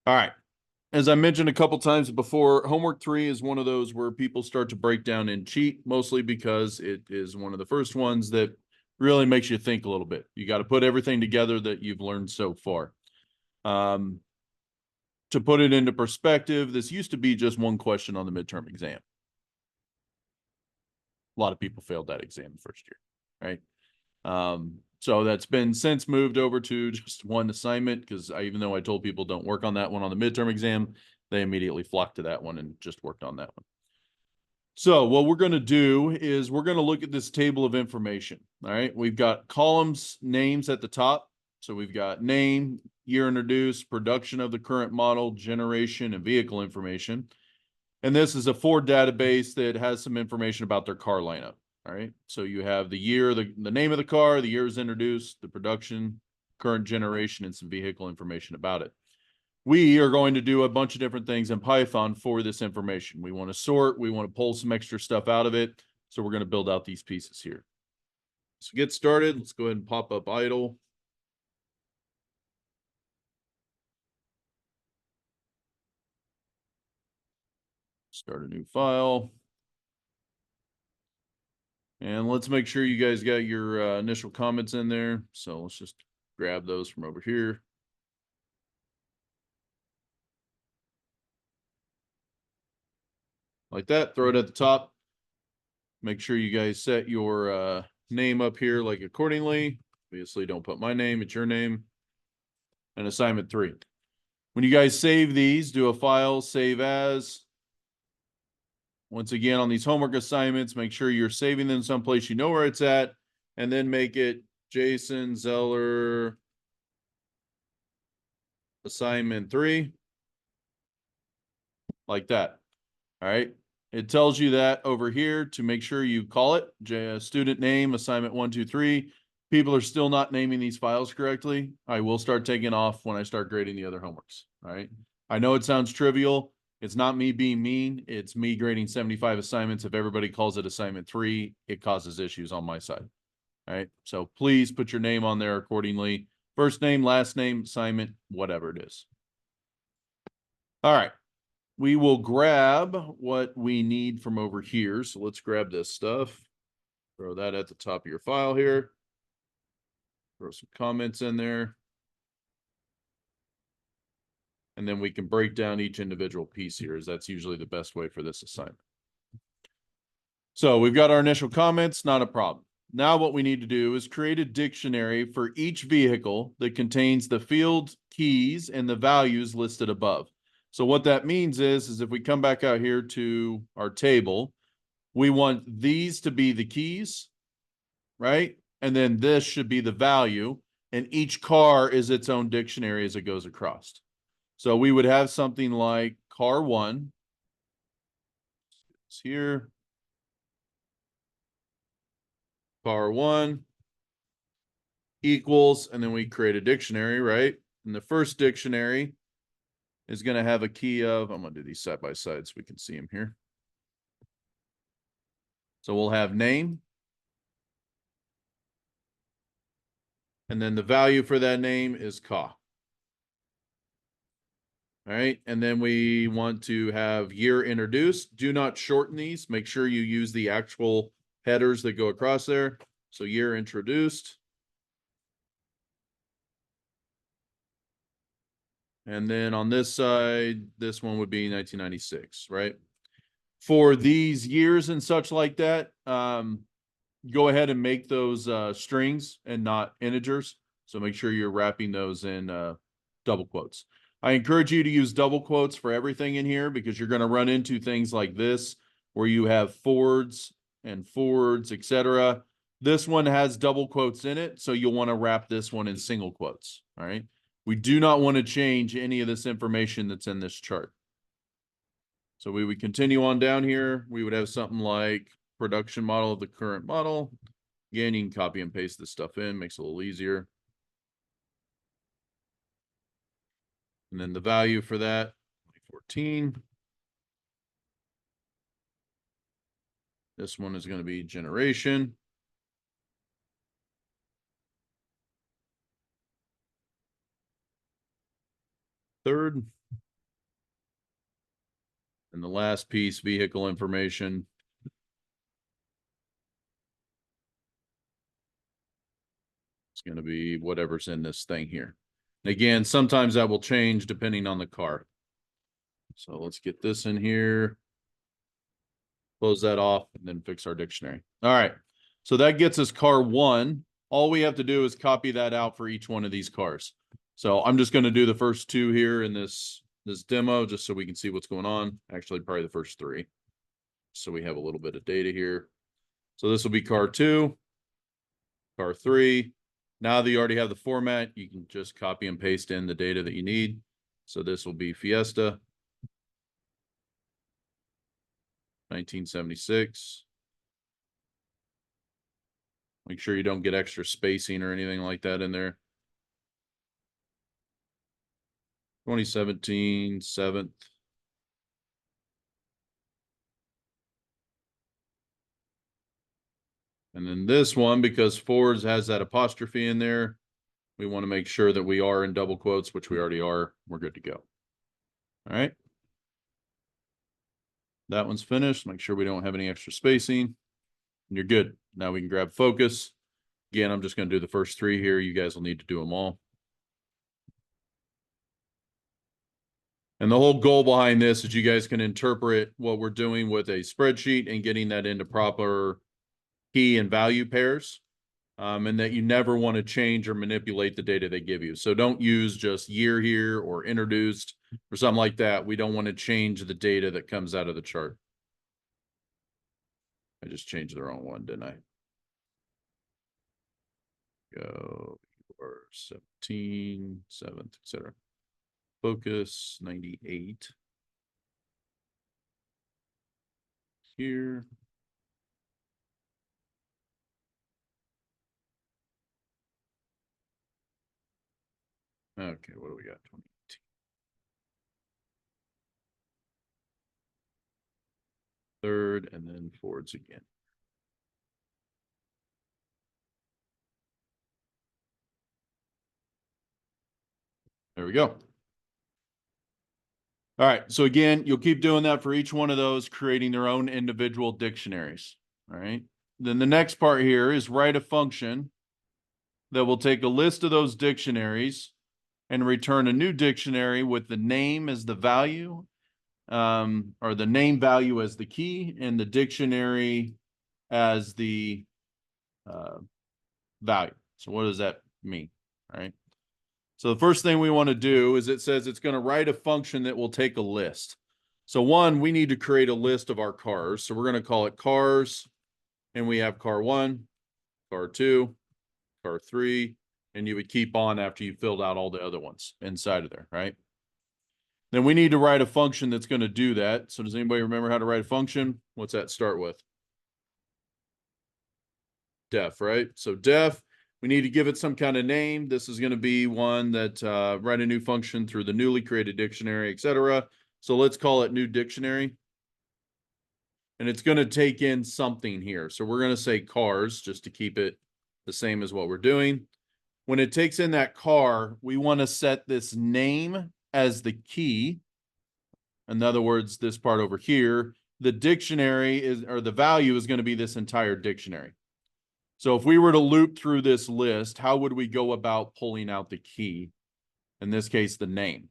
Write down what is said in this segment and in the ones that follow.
All right. As I mentioned a couple times before, homework 3 is one of those where people start to break down and cheat, mostly because it is one of the first ones that really makes you think a little bit. You got to put everything together that you've learned so far. To put it into perspective, this used to be just one question on the midterm exam. A lot of people failed that exam the first year, right? So that's been since moved over to just one assignment because even though I told people don't work on that one on the midterm exam, they immediately flocked to that one and just worked on that one. So what we're going to do is we're going to look at this table of information. All right. We've got columns, names at the top. So we've got name, year introduced, production of the current model, generation, and vehicle information. And this is a Ford database that has some information about their car lineup. All right. So you have the year, the name of the car, the year is introduced, the production, current generation, and some vehicle information about it. We are going to do a bunch of different things in Python for this information. We want to sort, we want to pull some extra stuff out of it. So we're going to build out these pieces here. So get started. Let's go ahead and pop up idle. Start a new file. And let's make sure you guys got your initial comments in there. So let's just grab those from over here. Like that, throw it at the top. Make sure you guys set your name up here like accordingly. Obviously, don't put my name, it's your name. And assignment 3. When you guys save these, do a file, save as. Once again, on these homework assignments, make sure you're saving them someplace you know where it's at, and then make it Jason Zeller assignment 3. Like that. All right. It tells you that over here to make sure you call it student name, assignment 1, 2, 3. People are still not naming these files correctly. I will start taking off when I start grading the other homeworks. All right. I know it sounds trivial. It's not me being mean. It's me grading 75 assignments. If everybody calls it assignment 3, it causes issues on my side. All right. So please put your name on there accordingly. First name, last name, assignment, whatever it is. All right. We will grab what we need from over here. So let's grab this stuff. Throw that at the top of your file here. Throw some comments in there. And then we can break down each individual piece here, as that's usually the best way for this assignment. So we've got our initial comments, not a problem. Now what we need to do is create a dictionary for each vehicle that contains the field keys and the values listed above. So what that means is if we come back out here to our table, we want these to be the keys, right? And then this should be the value, and each car is its own dictionary as it goes across. So we would have something like car 1. It's here. Car 1 equals, and then we create a dictionary, right? And the first dictionary is going to have a key of, I'm going to do these side by side so we can see them here. So we'll have name. And then the value for that name is ka. All right. And then we want to have year introduced. Do not shorten these. Make sure you use the actual headers that go across there. So year introduced. And then on this side, this one would be 1996, right? For these years and such like that, go ahead and make those strings and not integers. So make sure you're wrapping those in double quotes. I encourage you to use double quotes for everything in here because you're going to run into things like this where you have Fords and Fords, etc. This one has double quotes in it, so you'll want to wrap this one in single quotes. All right. We do not want to change any of this information that's in this chart. So we would continue on down here. We would have something like production model of the current model. Again, you can copy and paste this stuff in, makes it a little easier. And then the value for that, 2014. This one is going to be generation. third. And the last piece, vehicle information. It's going to be whatever's in this thing here. And again, sometimes that will change depending on the car. So let's get this in here. Close that off and then fix our dictionary. All right. So that gets us car 1. All we have to do is copy that out for each one of these cars. So I'm just going to do the first 2 here in this demo just so we can see what's going on. Actually, probably the first 3. So we have a little bit of data here. So this will be car 2, car 3. Now that you already have the format, you can just copy and paste in the data that you need. So this will be Fiesta, 1976. Make sure you don't get extra spacing or anything like that in there. 2017, 7th. And then this one, because Ford's has that apostrophe in there, we want to make sure that we are in double quotes, which we already are. We're good to go. All right. That one's finished. Make sure we don't have any extra spacing. And you're good. Now we can grab focus. Again, I'm just going to do the first 3 here. You guys will need to do them all. And the whole goal behind this is you guys can interpret what we're doing with a spreadsheet and getting that into proper key and value pairs. And that you never want to change or manipulate the data they give you. So don't use just year here or introduced or something like that. We don't want to change the data that comes out of the chart. I just changed the wrong one, didn't I? Go, 17, 7th, etc. Focus, 98. Here. Okay, what do we got? 2018. Third, and then Ford's again. There we go. All right, so again, you'll keep doing that for each one of those, creating their own individual dictionaries. All right. Then the next part here is write a function that will take a list of those dictionaries and return a new dictionary with the name as the value, or the name value as the key, and the dictionary as the value. So what does that mean? All right. So the first thing we want to do is it says it's going to write a function that will take a list. So one, we need to create a list of our cars. So we're going to call it cars, and we have car 1, car 2, car 3, and you would keep on after you filled out all the other ones inside of there, right? Then we need to write a function that's going to do that. So does anybody remember how to write a function? What's that start with? Def, right? So def, we need to give it some kind of name. This is going to be one that write a new function through the newly created dictionary, etc. So let's call it new dictionary. And it's going to take in something here. So we're going to say cars just to keep it the same as what we're doing. When it takes in that car, we want to set this name as the key. In other words, this part over here, the dictionary is, or the value is going to be this entire dictionary. So if we were to loop through this list, how would we go about pulling out the key? In this case, the name.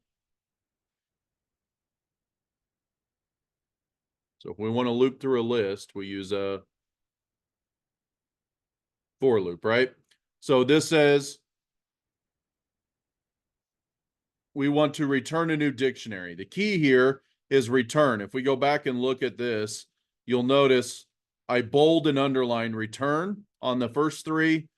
So if we want to loop through a list, we use a for loop, right? So this says we want to return a new dictionary. The key here is return. If we go back and look at this, you'll notice I bold and underline return on the first 3.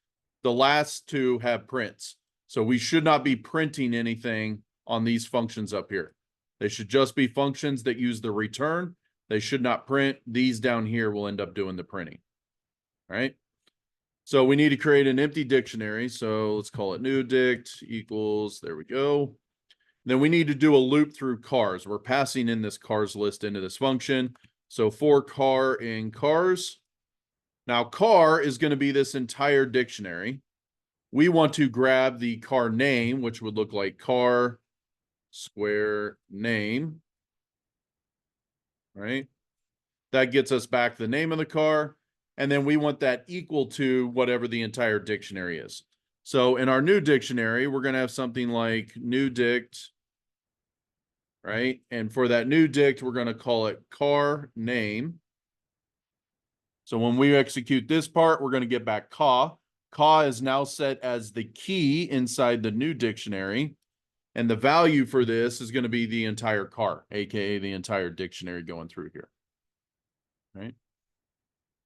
The last 2 have prints. So we should not be printing anything on these functions up here. They should just be functions that use the return. They should not print. These down here will end up doing the printing. All right. So we need to create an empty dictionary. So let's call it new dict equals, there we go. Then we need to do a loop through cars. We're passing in this cars list into this function. So for car in cars. Now car is going to be this entire dictionary. We want to grab the car name, which would look like car square name, right? That gets us back the name of the car. And then we want that equal to whatever the entire dictionary is. So in our new dictionary, we're going to have something like new dict, right? And for that new dict, we're going to call it car name. So when we execute this part, we're going to get back ca. Ca is now set as the key inside the new dictionary. And the value for this is going to be the entire car, aka the entire dictionary going through here. Right?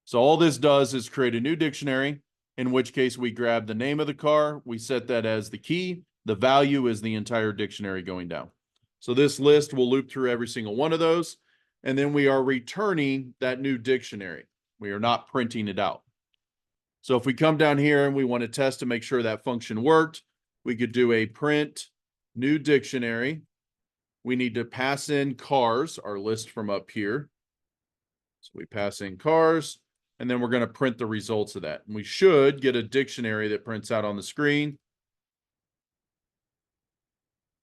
So all this does is create a new dictionary, in which case we grab the name of the car, we set that as the key, the value is the entire dictionary going down. So this list will loop through every single one of those, and then we are returning that new dictionary. We are not printing it out. So if we come down here and we want to test to make sure that function worked, we could do a print new dictionary. We need to pass in cars, our list from up here. So we pass in cars, and then we're going to print the results of that. And we should get a dictionary that prints out on the screen,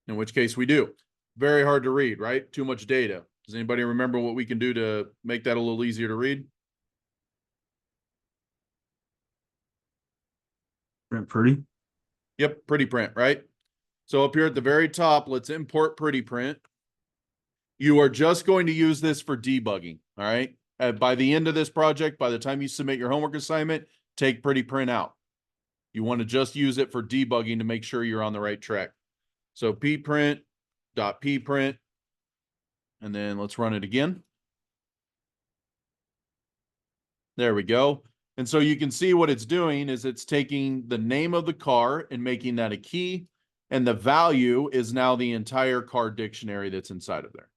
in which case we do. Very hard to read, right? Too much data. Does anybody remember what we can do to make that a little easier to read? Print pretty. Yep, pretty print, right? So up here at the very top, let's import pretty print. You are just going to use this for debugging, all right? By the end of this project, by the time you submit your homework assignment, take pretty print out. You want to just use it for debugging to make sure you're on the right track. So pprint.pprint, and then let's run it again. There we go. And so you can see what it's doing is it's taking the name of the car and making that a key, and the value is now the entire car dictionary that's inside of there.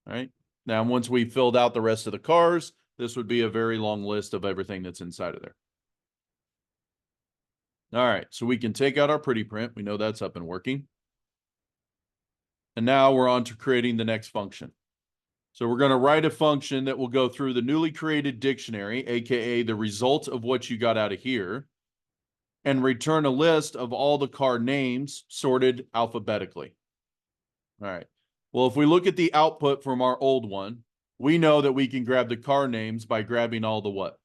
All right. Now, once we filled out the rest of the cars, this would be a very long list of everything that's inside of there. All right, so we can take out our pretty print. We know that's up and working. And now we're on to creating the next function. So we're going to write a function that will go through the newly created dictionary, aka the result of what you got out of here, and return a list of all the car names sorted alphabetically. All right. Well, if we look at the output from our old one, we know that we can grab the car names by grabbing all the what?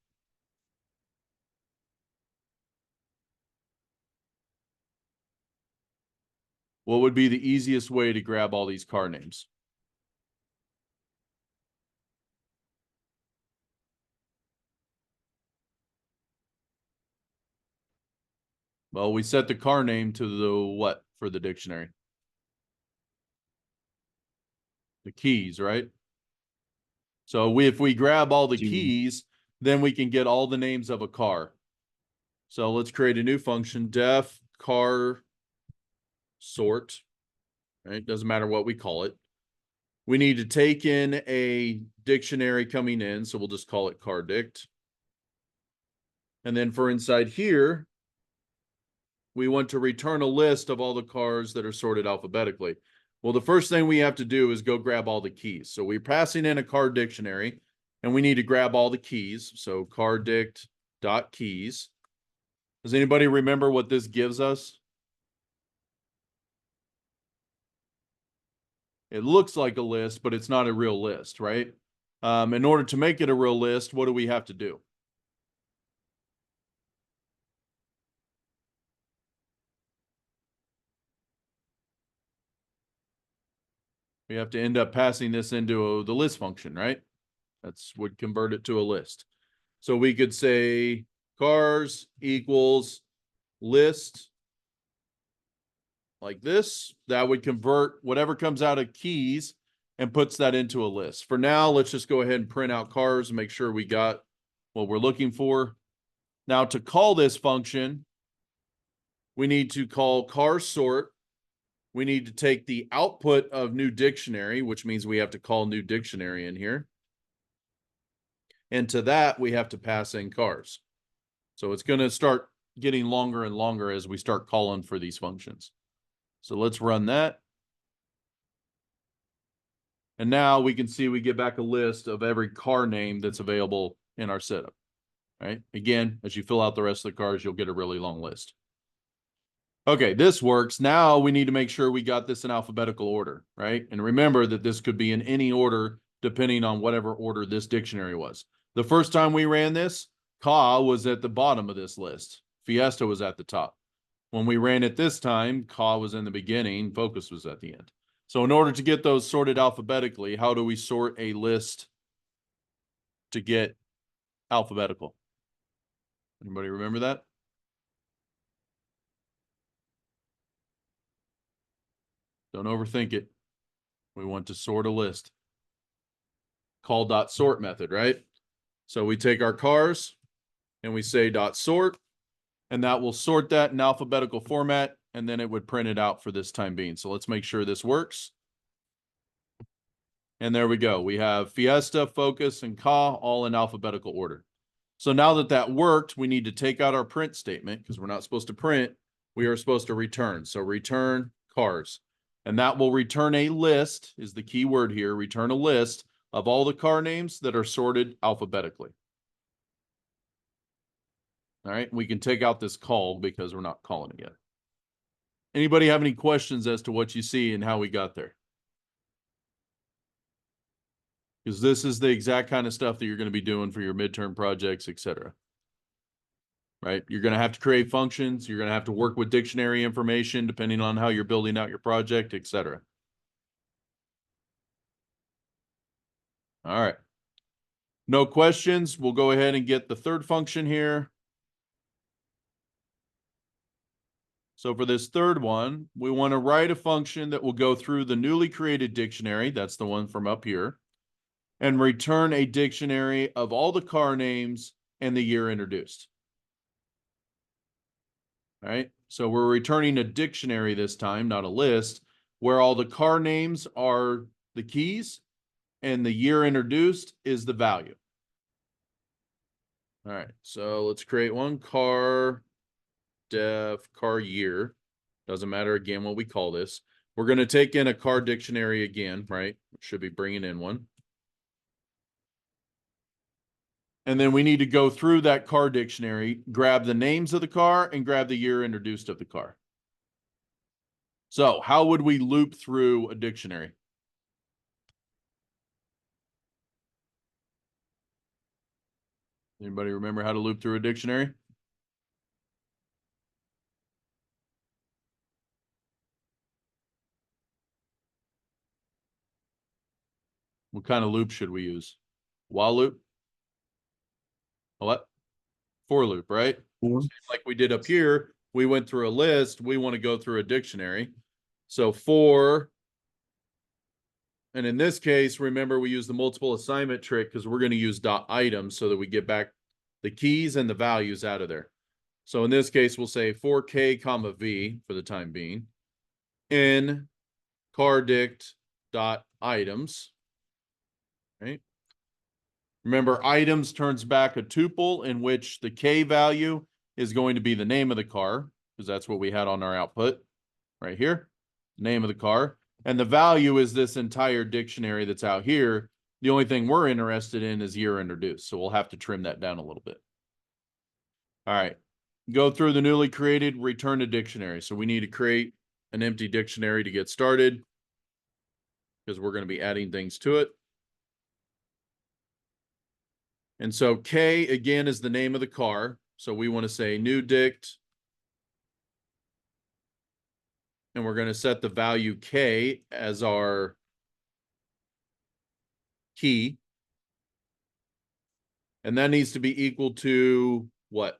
What would be the easiest way to grab all these car names? Well, we set the car name to the what for the dictionary? The keys, right? So if we grab all the keys, then we can get all the names of a car. So let's create a new function, def car sort, right? Doesn't matter what we call it. We need to take in a dictionary coming in, so we'll just call it car dict. And then for inside here, we want to return a list of all the cars that are sorted alphabetically. Well, the first thing we have to do is go grab all the keys. So we're passing in a car dictionary, and we need to grab all the keys. So car dict dot keys. Does anybody remember what this gives us? It looks like a list, but it's not a real list, right? In order to make it a real list, what do we have to do? We have to end up passing this into the list function, right? That's would convert it to a list. So we could say cars equals list like this. That would convert whatever comes out of keys and puts that into a list. For now, let's just go ahead and print out cars and make sure we got what we're looking for. Now to call this function, we need to call car sort. We need to take the output of new dictionary, which means we have to call new dictionary in here. And to that, we have to pass in cars. So it's going to start getting longer and longer as we start calling for these functions. So let's run that. And now we can see we get back a list of every car name that's available in our setup. Right? Again, as you fill out the rest of the cars, you'll get a really long list. Okay, this works. Now we need to make sure we got this in alphabetical order, right? And remember that this could be in any order depending on whatever order this dictionary was. The first time we ran this, Ka was at the bottom of this list. Fiesta was at the top. When we ran it this time, Ka was in the beginning, Focus was at the end. So in order to get those sorted alphabetically, how do we sort a list to get alphabetical? Anybody remember that? Don't overthink it. We want to sort a list. Call.sort method, right? So we take our cars and we say .sort, and that will sort that in alphabetical format, and then it would print it out for this time being. So let's make sure this works. And there we go. We have Fiesta, Focus, and Ka all in alphabetical order. So now that that worked, we need to take out our print statement because we're not supposed to print. We are supposed to return. So return cars. And that will return a list, is the key word here, return a list of all the car names that are sorted alphabetically. All right, we can take out this call because we're not calling it yet. Anybody have any questions as to what you see and how we got there? Because this is the exact kind of stuff that you're going to be doing for your midterm projects, etc. Right? You're going to have to create functions. You're going to have to work with dictionary information depending on how you're building out your project, etc. All right. No questions. We'll go ahead and get the third function here. So for this third one, we want to write a function that will go through the newly created dictionary. That's the one from up here. And return a dictionary of all the car names and the year introduced. All right. So we're returning a dictionary this time, not a list, where all the car names are the keys and the year introduced is the value. All right. So let's create one car car year. Doesn't matter again what we call this. We're going to take in a car dictionary again, right? Should be bringing in one. And then we need to go through that car dictionary, grab the names of the car, and grab the year introduced of the car. So how would we loop through a dictionary? Anybody remember how to loop through a dictionary? What kind of loop should we use? While loop? What? For loop, right? Like we did up here, we went through a list. We want to go through a dictionary. So for, and in this case, remember we use the multiple assignment trick because we're going to use .items so that we get back the keys and the values out of there. So in this case, we'll say for K comma V for the time being in car dict .items, right? Remember, items turns back a tuple in which the K value is going to be the name of the car, because that's what we had on our output right here, name of the car. And the value is this entire dictionary that's out here. The only thing we're interested in is year introduced. So we'll have to trim that down a little bit. All right. Go through the newly created, return to dictionary. So we need to create an empty dictionary to get started because we're going to be adding things to it. And so K, again, is the name of the car. So we want to say new dict. And we're going to set the value K as our key. And that needs to be equal to what?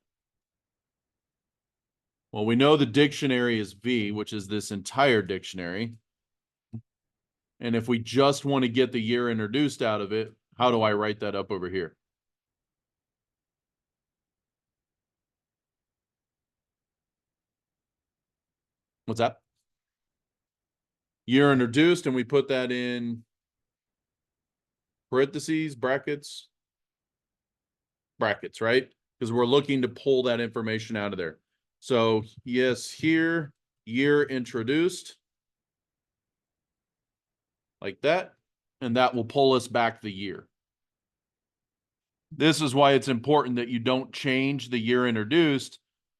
Well, we know the dictionary is V, which is this entire dictionary. And if we just want to get the year introduced out of it, how do I write that up over here? What's that? Year introduced, and we put that in parentheses, brackets, right? Because we're looking to pull that information out of there. So yes, here, year introduced, like that, and that will pull us back the year. This is why it's important that you don't change the year introduced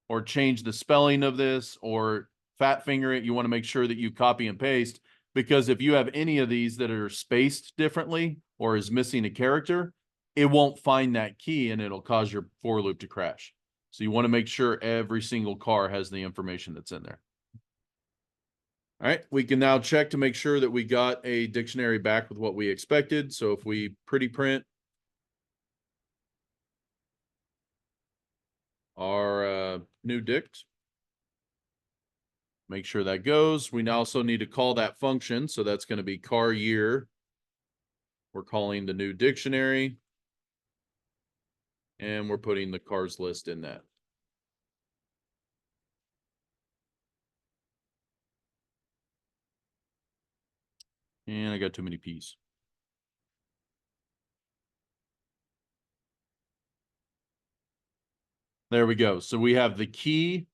or change the spelling of this or fat finger it. You want to make sure that you copy and paste, because if you have any of these that are spaced differently or is missing a character, it won't find that key and it'll cause your for loop to crash. So you want to make sure every single car has the information that's in there. All right, we can now check to make sure that we got a dictionary back with what we expected. So if we pretty print our new dict, make sure that goes. We now also need to call that function. So that's going to be car year. We're calling the new dictionary. And we're putting the cars list in that. And I got too many P's. There we go. So we have the key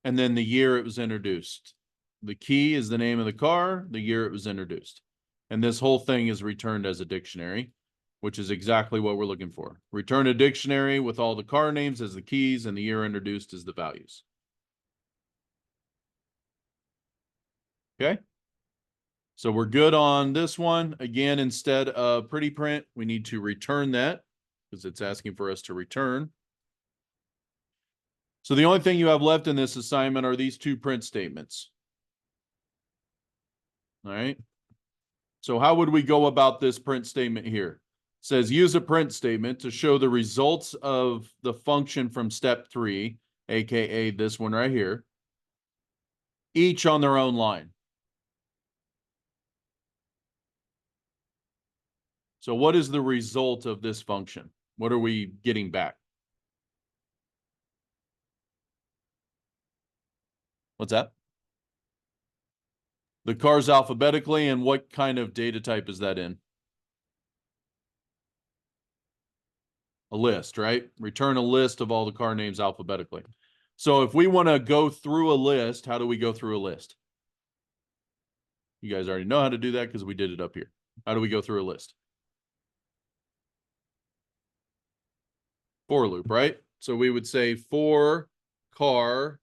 and then the year it was introduced. The key is the name of the car, the year it was introduced. And this whole thing is returned as a dictionary, which is exactly what we're looking for. Return a dictionary with all the car names as the keys and the year introduced as the values. Okay. So we're good on this one. Again, instead of pretty print, we need to return that because it's asking for us to return. So the only thing you have left in this assignment are these two print statements. All right. So how would we go about this print statement here? It says use a print statement to show the results of the function from step 3, aka this one right here, each on their own line. So what is the result of this function? What are we getting back? What's that? The cars alphabetically, and what kind of data type is that in? A list, right? Return a list of all the car names alphabetically. So if we want to go through a list, how do we go through a list? You guys already know how to do that because we did it up here. How do we go through a list? For loop, right? So we would say for car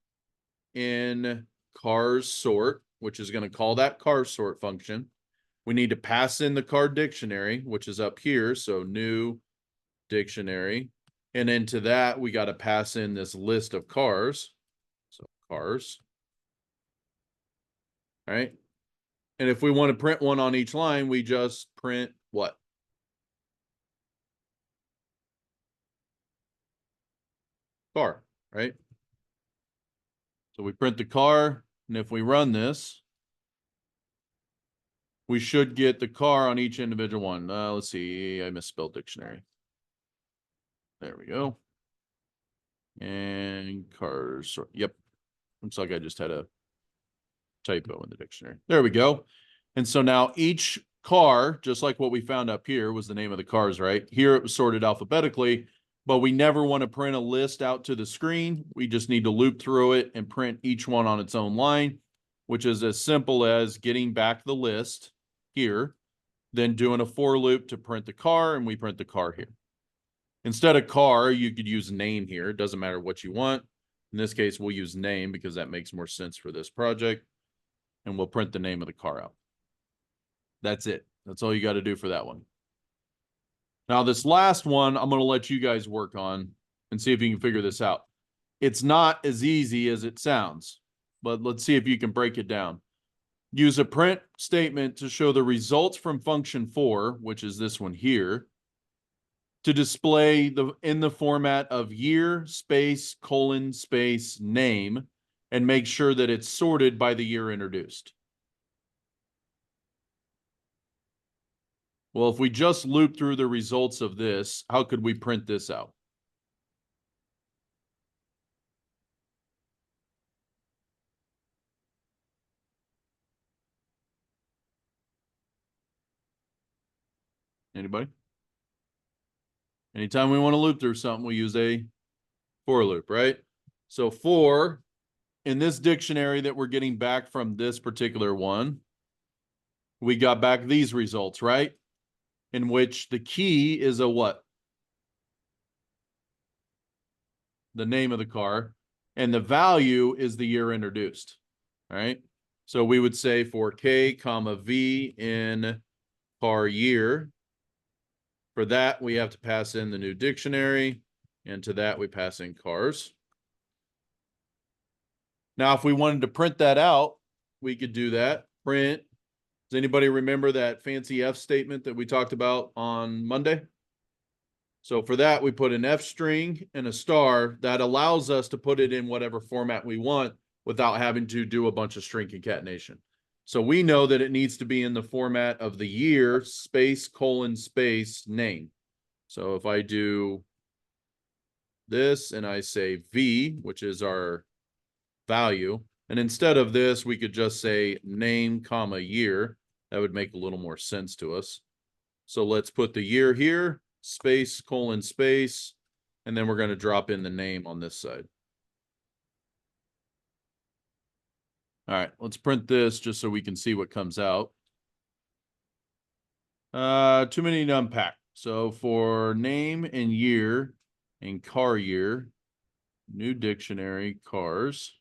in cars sort, which is going to call that car sort function. We need to pass in the car dictionary, which is up here. So new dictionary. And into that, we got to pass in this list of cars. So cars. All right. And if we want to print one on each line, we just print what? Car, right? So we print the car, and if we run this, we should get the car on each individual one. Let's see, I misspelled dictionary. There we go. And cars, yep. Looks like I just had a typo in the dictionary. There we go. And so now each car, just like what we found up here, was the name of the cars, right? Here it was sorted alphabetically, but we never want to print a list out to the screen. We just need to loop through it and print each one on its own line, which is as simple as getting back the list here, then doing a for loop to print the car, and we print the car here. Instead of car, you could use name here. It doesn't matter what you want. In this case, we'll use name because that makes more sense for this project. And we'll print the name of the car out. That's it. That's all you got to do for that one. Now, this last one, I'm going to let you guys work on and see if you can figure this out. It's not as easy as it sounds, but let's see if you can break it down. Use a print statement to show the results from function 4, which is this one here, to display in the format of year, space, colon, space, name, and make sure that it's sorted by the year introduced. Well, if we just loop through the results of this, how could we print this out? Anybody? Anytime we want to loop through something, we use a for loop, right? So for, in this dictionary that we're getting back from this particular one, we got back these results, right? In which the key is a what? The name of the car. And the value is the year introduced. All right. So we would say for K comma V in car year. For that, we have to pass in the new dictionary. And to that, we pass in cars. Now, if we wanted to print that out, we could do that. Print. Does anybody remember that fancy F statement that we talked about on Monday? So for that, we put an F string and a star that allows us to put it in whatever format we want without having to do a bunch of string concatenation. So we know that it needs to be in the format of the year, space, colon, space, name. So if I do this and I say V, which is our value, and instead of this, we could just say name, comma, year. That would make a little more sense to us. So let's put the year here, space, colon, space, and then we're going to drop in the name on this side. All right, let's print this just so we can see what comes out. Too many to unpack. So for name and year and car year, new dictionary, cars.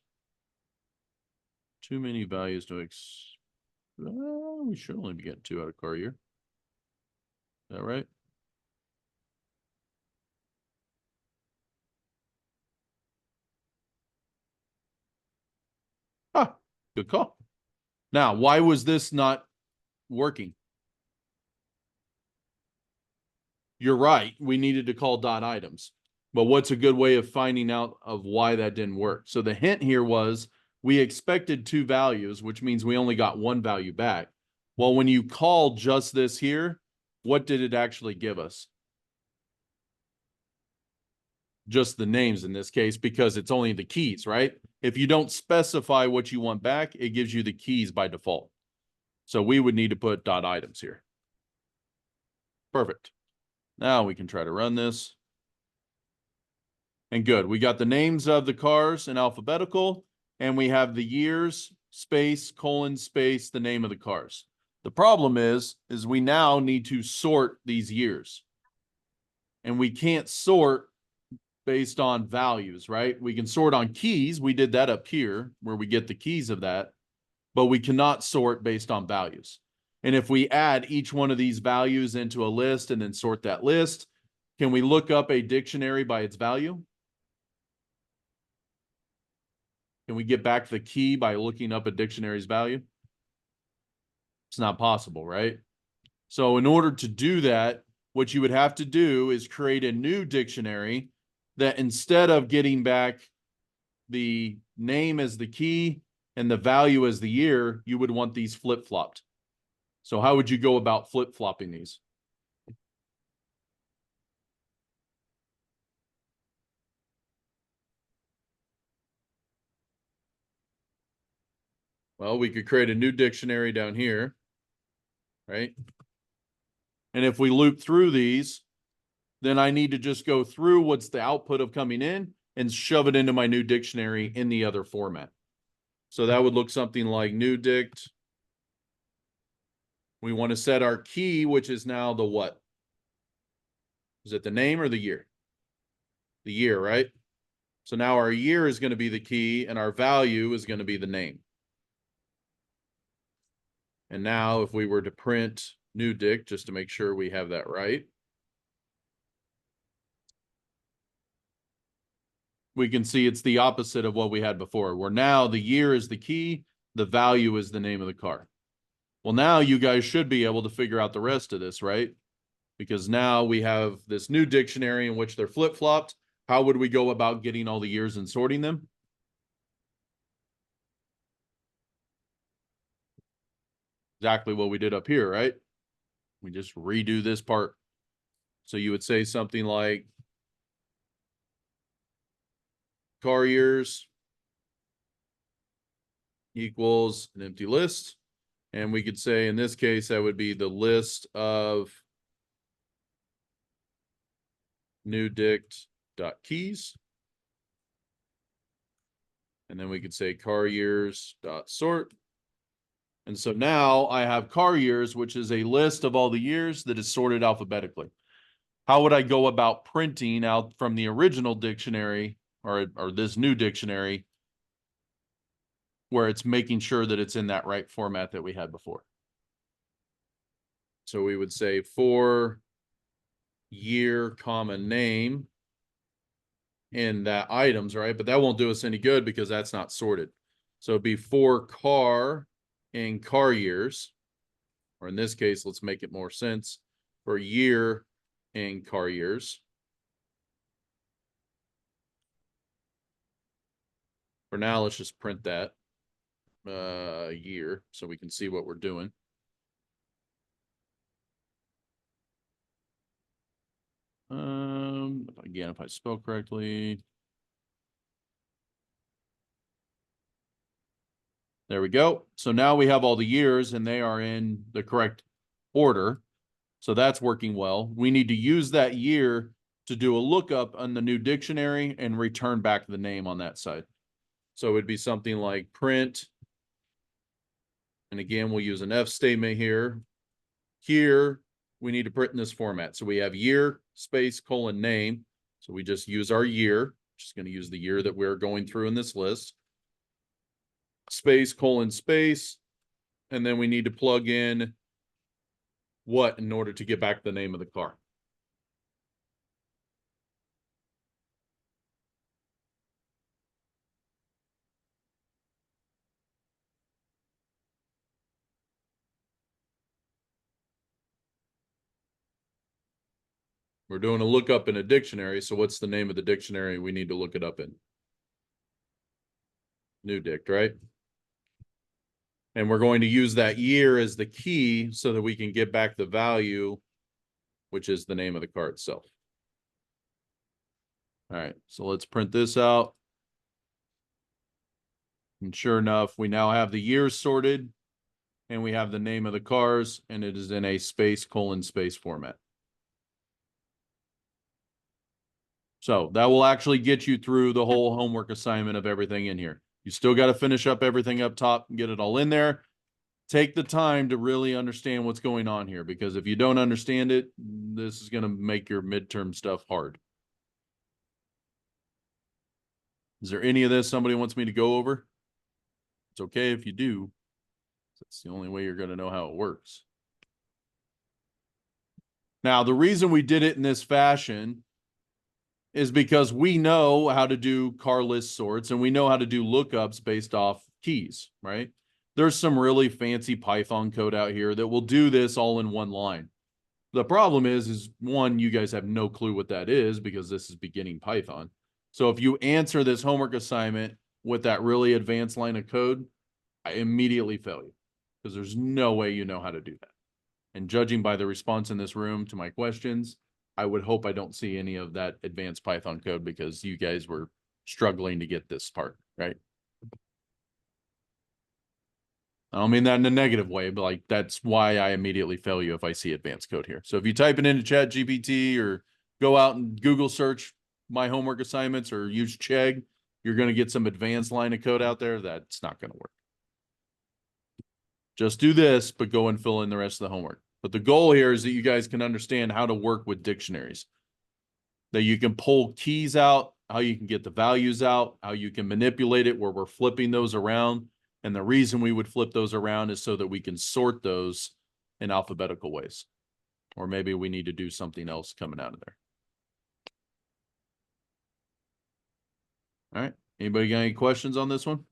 Too many values to we should only be getting 2 out of car year. Is that right? Ah, good call. Now, why was this not working? You're right. We needed to call dot items. But what's a good way of finding out of why that didn't work? So the hint here was we expected 2 values, which means we only got 1 value back. Well, when you call just this here, what did it actually give us? Just the names in this case, because it's only the keys, right? If you don't specify what you want back, it gives you the keys by default. So we would need to put dot items here. Perfect. Now we can try to run this. And good. We got the names of the cars in alphabetical, and we have the years, space, colon, space, the name of the cars. The problem is we now need to sort these years. And we can't sort based on values, right? We can sort on keys. We did that up here where we get the keys of that, but we cannot sort based on values. And if we add each one of these values into a list and then sort that list, can we look up a dictionary by its value? Can we get back the key by looking up a dictionary's value? It's not possible, right? So in order to do that, what you would have to do is create a new dictionary that instead of getting back the name as the key and the value as the year, you would want these flip-flopped. So how would you go about flip-flopping these? Well, we could create a new dictionary down here, right? And if we loop through these, then I need to just go through what's the output of coming in and shove it into my new dictionary in the other format. So that would look something like new dict. We want to set our key, which is now the what? Is it the name or the year? The year, right? So now our year is going to be the key and our value is going to be the name. And now if we were to print new dict, just to make sure we have that right, we can see it's the opposite of what we had before, where now the year is the key, the value is the name of the car. Well, now you guys should be able to figure out the rest of this, right? Because now we have this new dictionary in which they're flip-flopped. How would we go about getting all the years and sorting them? Exactly what we did up here, right? We just redo this part. So you would say something like car years equals an empty list. And we could say in this case, that would be the list of new dict dot keys. And then we could say car years dot sort. And so now I have car years, which is a list of all the years that is sorted alphabetically. How would I go about printing out from the original dictionary or this new dictionary where it's making sure that it's in that right format that we had before. So we would say for year, comma, name in that items, right? But that won't do us any good because that's not sorted. So it'd be for car in car years, or in this case, let's make it more sense, for year in car years. For now, let's just print that year so we can see what we're doing. Again, if I spell correctly. There we go. So now we have all the years and they are in the correct order. So that's working well. We need to use that year to do a lookup on the new dictionary and return back the name on that side. So it'd be something like print. And again, we'll use an F statement here. Here, we need to print in this format. So we have year, space, colon, name. So we just use our year. Just going to use the year that we're going through in this list. Space, colon, space. And then we need to plug in what in order to get back the name of the car. We're doing a lookup in a dictionary. So what's the name of the dictionary we need to look it up in? New dict, right? And we're going to use that year as the key so that we can get back the value, which is the name of the car itself. All right, so let's print this out. And sure enough, we now have the years sorted and we have the name of the cars and it is in a space, colon, space format. So that will actually get you through the whole homework assignment of everything in here. You still got to finish up everything up top and get it all in there. Take the time to really understand what's going on here, because if you don't understand it, this is going to make your midterm stuff hard. Is there any of this somebody wants me to go over? It's okay if you do. That's the only way you're going to know how it works. Now, the reason we did it in this fashion is because we know how to do car list sorts and we know how to do lookups based off keys, right? There's some really fancy Python code out here that will do this all in one line. The problem is one, you guys have no clue what that is because this is beginning Python. So if you answer this homework assignment with that really advanced line of code, I immediately fail you because there's no way you know how to do that. And judging by the response in this room to my questions, I would hope I don't see any of that advanced Python code because you guys were struggling to get this part, right? I don't mean that in a negative way, but like that's why I immediately fail you if I see advanced code here. So if you type it into Chat GPT or go out and Google search my homework assignments or use Chegg, you're going to get some advanced line of code out there. That's not going to work. Just do this, but go and fill in the rest of the homework. But the goal here is that you guys can understand how to work with dictionaries, that you can pull keys out, how you can get the values out, how you can manipulate it where we're flipping those around. And the reason we would flip those around is so that we can sort those in alphabetical ways. Or maybe we need to do something else coming out of there. All right. Anybody got any questions on this one?